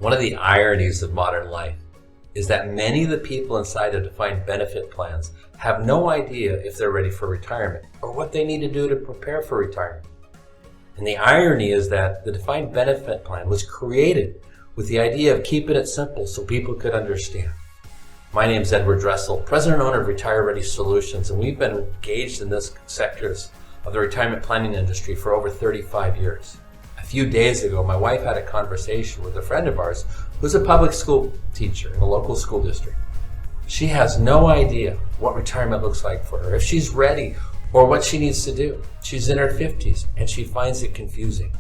One of the ironies of modern life is that many of the people inside of defined benefit plans have no idea if they're ready for retirement or what they need to do to prepare for retirement. And the irony is that the defined benefit plan was created with the idea of keeping it simple so people could understand. My name is Edward Dressel, president and owner of Retire Ready Solutions, and we've been engaged in this sectors of the retirement planning industry for over 35 years. A few days ago, my wife had a conversation with a friend of ours who's a public school teacher in a local school district. She has no idea what retirement looks like for her, if she's ready, or what she needs to do. She's in her 50s and she finds it confusing.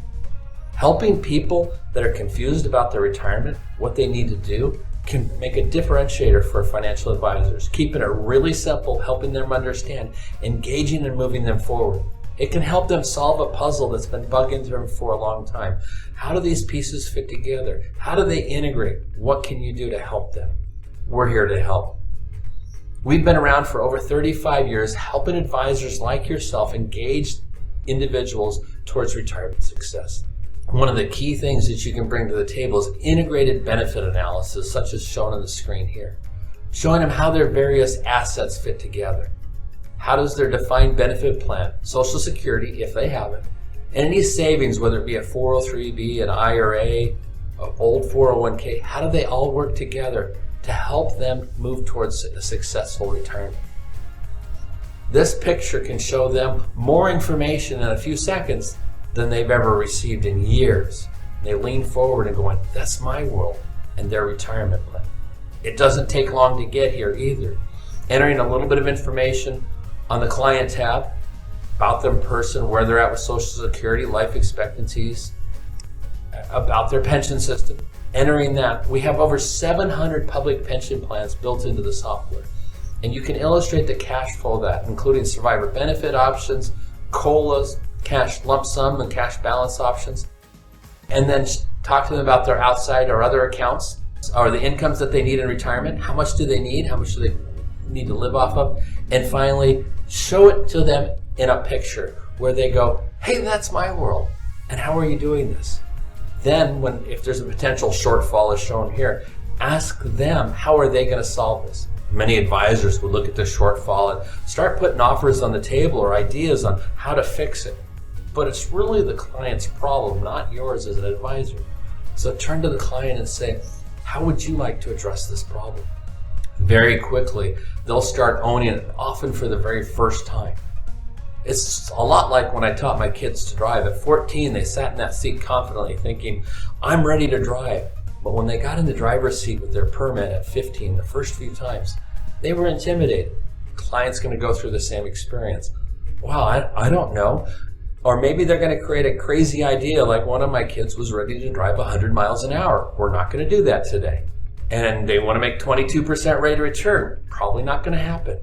Helping people that are confused about their retirement, what they need to do, can make a differentiator for financial advisors, keeping it really simple, helping them understand, engaging and moving them forward. It can help them solve a puzzle that's been bugging them for a long time. How do these pieces fit together? How do they integrate? What can you do to help them? We're here to help. We've been around for over 35 years, helping advisors like yourself engage individuals towards retirement success. One of the key things that you can bring to the table is integrated benefit analysis, such as shown on the screen here, showing them how their various assets fit together. How does their defined benefit plan, Social Security, if they have it, and any savings, whether it be a 403b, an IRA, an old 401k, how do they all work together to help them move towards a successful retirement? This picture can show them more information in a few seconds than they've ever received in years. They lean forward and going, that's my world and their retirement plan. It doesn't take long to get here either. Entering a little bit of information on the client tab, about their person, where they're at with Social Security, life expectancies, about their pension system. Entering that, we have over 700 public pension plans built into the software. And you can illustrate the cash flow of that, including survivor benefit options, COLAs, cash lump sum and cash balance options. And then talk to them about their outside or other accounts, or the incomes that they need in retirement. How much do they need? How much do they need to live off of? And finally, show it to them in a picture where they go, hey, that's my world. And how are you doing this? Then if there's a potential shortfall as shown here, ask them, how are they going to solve this? Many advisors would look at the shortfall and start putting offers on the table or ideas on how to fix it. But it's really the client's problem, not yours as an advisor. So turn to the client and say, how would you like to address this problem? Very quickly, they'll start owning it, often for the very first time. It's a lot like when I taught my kids to drive. At 14, they sat in that seat confidently thinking, I'm ready to drive. But when they got in the driver's seat with their permit at 15, the first few times, they were intimidated. Client's going to go through the same experience. Wow, I don't know. Or maybe they're going to create a crazy idea like one of my kids was ready to drive 100 miles an hour. We're not going to do that today. And they want to make 22% rate of return. Probably not going to happen.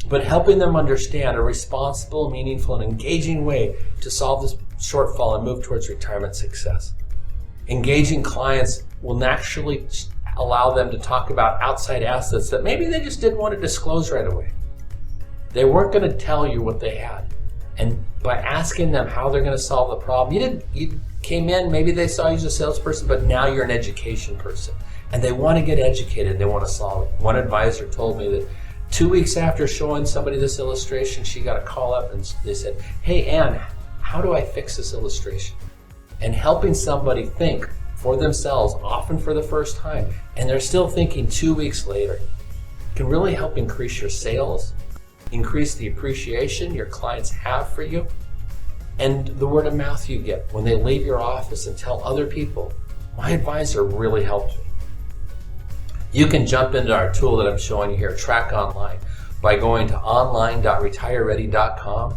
But helping them understand a responsible, meaningful, and engaging way to solve this shortfall and move towards retirement success. Engaging clients will naturally allow them to talk about outside assets that maybe they just didn't want to disclose right away. They weren't going to tell you what they had. And by asking them how they're going to solve the problem, you came in, maybe they saw you as a salesperson, but now you're an education person. And they want to get educated, they want to solve it. One advisor told me that 2 weeks after showing somebody this illustration, she got a call up and they said, hey, Ann, how do I fix this illustration? And helping somebody think for themselves, often for the first time, and they're still thinking 2 weeks later, can really help increase your sales, increase the appreciation your clients have for you, and the word of mouth you get when they leave your office and tell other people, my advisor really helped me. You can jump into our tool that I'm showing you here, TRAK Online, by going to online.retireready.com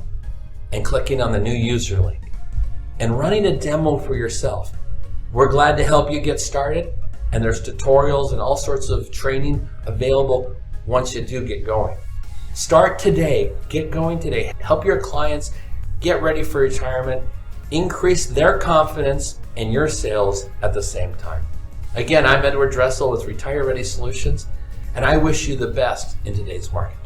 and clicking on the new user link and running a demo for yourself. We're glad to help you get started, and there's tutorials and all sorts of training available once you do get going. Start today, get going today. Help your clients get ready for retirement, increase their confidence and your sales at the same time. Again, I'm Edward Dressel with Retire Ready Solutions, and I wish you the best in today's market.